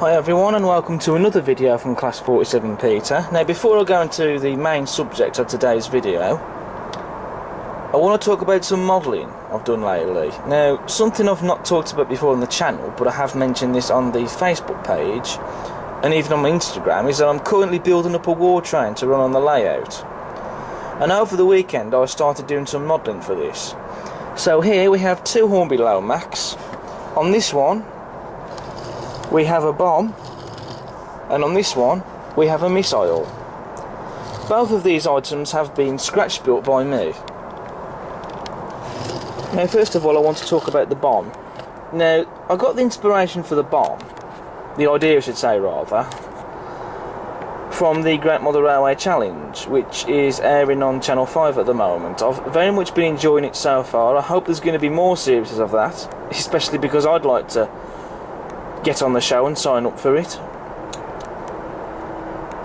Hi everyone, and welcome to another video from Class 47 Peter. Now, before I go into the main subject of today's video, I want to talk about some modelling I've done lately. Now, something I've not talked about before on the channel, but I have mentioned this on the Facebook page and even on my Instagram, is that I'm currently building up a war train to run on the layout. And over the weekend I started doing some modelling for this. So here we have two Hornby lowmacs. On this one we have a bomb, and on this one we have a missile. Both of these items have been scratch built by me. Now, first of all, I want to talk about the bomb. Now, I got the inspiration for the bomb, the idea I should say rather, from the Great Model Railway Challenge, which is airing on Channel 5 at the moment. I've very much been enjoying it so far. I hope there's going to be more series of that, especially because I'd like to get on the show and sign up for it.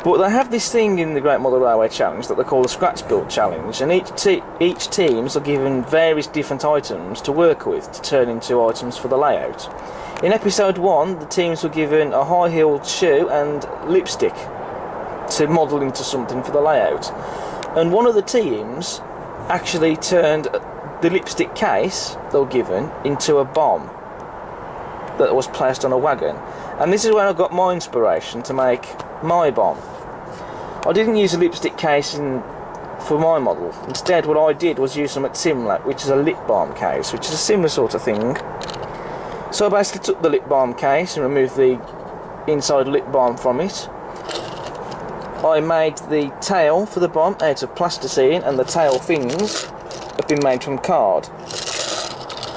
But they have this thing in the Great Model Railway Challenge that they call the Scratch Built Challenge, and each teams are given various different items to work with to turn into items for the layout. In episode 1, the teams were given a high-heeled shoe and lipstick to model into something for the layout. And one of the teams actually turned the lipstick case they were given into a bomb that was placed on a wagon, and this is where I got my inspiration to make my bomb. I didn't use a lipstick casing for my model. Instead, what I did was use some at Simlat, which is a lip balm case, which is a similar sort of thing. So I basically took the lip balm case and removed the inside lip balm from it. I made the tail for the bomb out of plasticine, and the tail fins have been made from card.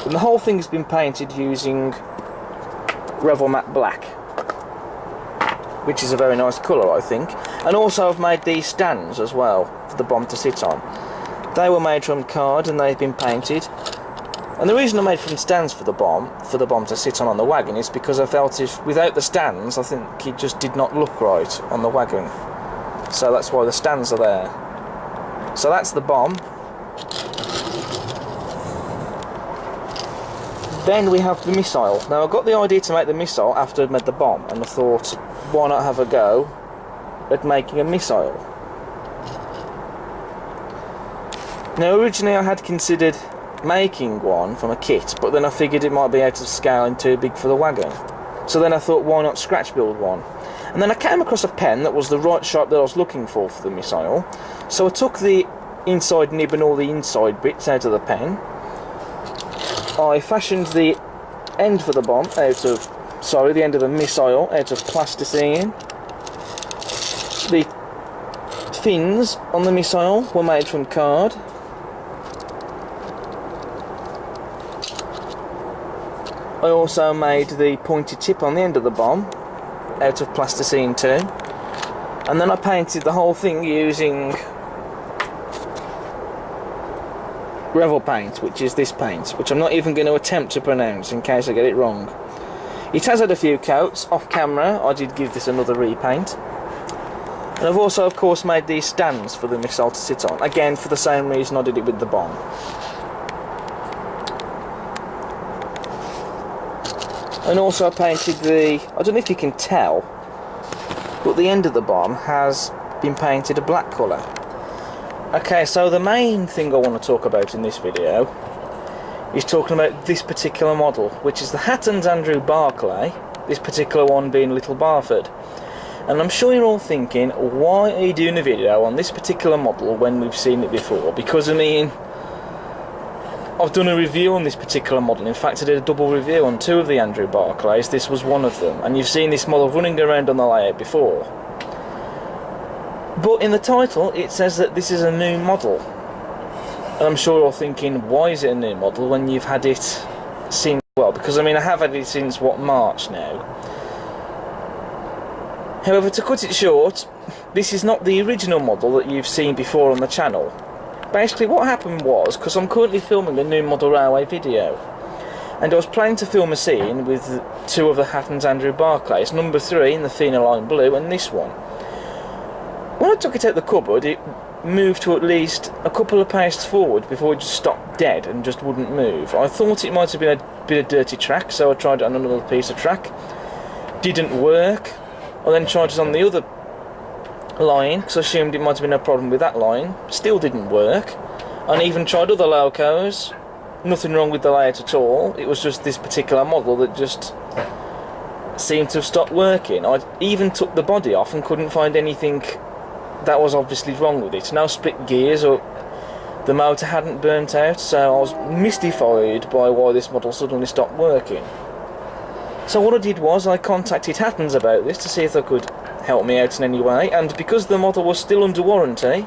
And the whole thing has been painted using Revel Matte Black, which is a very nice colour, I think. And also I've made these stands as well for the bomb to sit on. They were made from card and they've been painted. And the reason I made from stands for the bomb to sit on the wagon is because I felt if without the stands, I think it just did not look right on the wagon. So that's why the stands are there. So that's the bomb. Then we have the missile. Now, I got the idea to make the missile after I'd made the bomb, and I thought, why not have a go at making a missile? Now, originally I had considered making one from a kit, but then I figured it might be out of scale and too big for the wagon. So then I thought, why not scratch build one? And then I came across a pen that was the right shape that I was looking for the missile. So I took the inside nib and all the inside bits out of the pen. I fashioned the end for the bomb the end of the missile out of plasticine. The fins on the missile were made from card. I also made the pointy tip on the end of the bomb out of plasticine too. And then I painted the whole thing using Revel paint, which is this paint, which I'm not even going to attempt to pronounce in case I get it wrong. It has had a few coats. Off camera I did give this another repaint. And I've also of course made these stands for the missile to sit on, again for the same reason I did it with the bomb. And also I painted I don't know if you can tell, but the end of the bomb has been painted a black colour. Okay, so the main thing I want to talk about in this video is talking about this particular model, which is the Hattons Barclay, this particular one being Little Barford. And I'm sure you're all thinking, why are you doing a video on this particular model when we've seen it before? Because I mean, I've done a review on this particular model. In fact, I did a double review on two of the Barclays. This was one of them, and you've seen this model running around on the layout before. But in the title it says that this is a new model, and I'm sure you're thinking, why is it a new model when you've had it since, well, because I mean I have had it since what, March now. However, to cut it short, this is not the original model that you've seen before on the channel. Basically what happened was, because I'm currently filming a new model railway video, and I was planning to film a scene with two of the Hattons Barclays, number 3 in the phenyline blue and this one. When I took it out the cupboard, it moved to at least a couple of paces forward before it just stopped dead and just wouldn't move. I thought it might have been a bit of dirty track, so I tried it on another piece of track. didn't work. I then tried it on the other line because I assumed it might have been a problem with that line. Still didn't work. And even tried other locos. Nothing wrong with the layout at all. It was just this particular model that just seemed to have stopped working. I even took the body off and couldn't find anything that was obviously wrong with it. No split gears, or the motor hadn't burnt out, so I was mystified by why this model suddenly stopped working. So what I did was I contacted Hattons about this to see if they could help me out in any way, and because the model was still under warranty,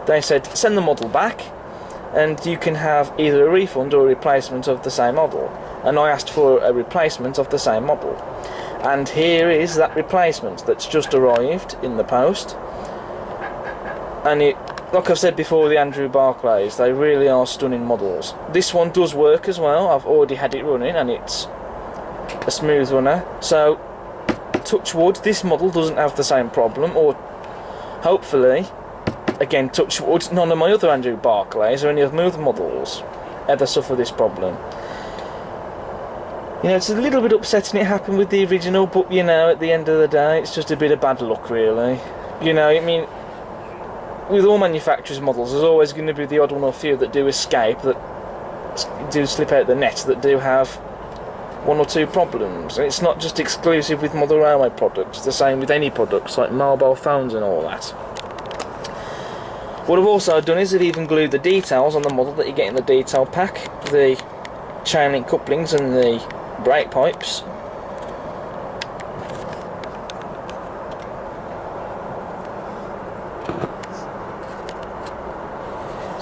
they said send the model back and you can have either a refund or a replacement of the same model. And I asked for a replacement of the same model. And here is that replacement that's just arrived in the post. And it, like I've said before, the Andrew Barclays, they really are stunning models. This one does work as well. I've already had it running and it's a smooth runner. So, touch wood, this model doesn't have the same problem, or hopefully, again, touch wood, none of my other Andrew Barclays or any of my other models ever suffer this problem. You know, it's a little bit upsetting it happened with the original, but you know, at the end of the day, it's just a bit of bad luck, really. You know, I mean, with all manufacturers' models, there's always going to be the odd one or few that do escape, that do slip out the net, that do have one or two problems. And it's not just exclusive with model railway products, it's the same with any products like mobile phones and all that. What I've also done is I've even glued the details on the model that you get in the detail pack, the chain link couplings and the brake pipes.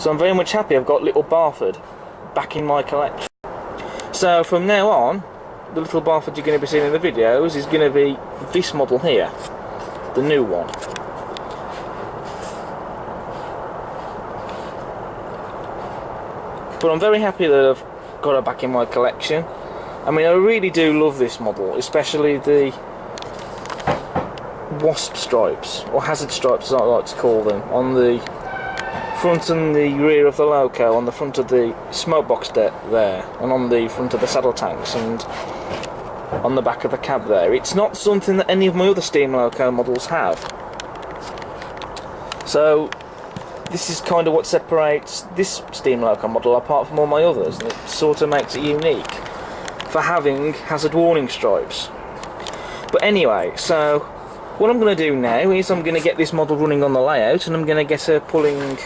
So I'm very much happy I've got little Barford back in my collection. So from now on, the little Barford you're going to be seeing in the videos is going to be this model here, the new one. But I'm very happy that I've got it back in my collection. I mean, I really do love this model, especially the wasp stripes, or hazard stripes as I like to call them, on the front and the rear of the loco, on the front of the smoke box deck there, and on the front of the saddle tanks, and on the back of the cab there. It's not something that any of my other steam loco models have. So this is kind of what separates this steam loco model apart from all my others, and it sort of makes it unique for having hazard warning stripes. But anyway, so what I'm going to do now is I'm going to get this model running on the layout, and I'm going to get her pulling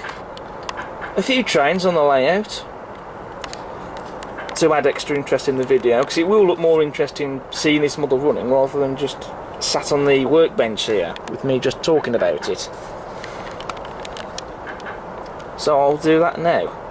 a few trains on the layout to add extra interest in the video, because it will look more interesting seeing this model running rather than just sat on the workbench here with me just talking about it. So I'll do that now.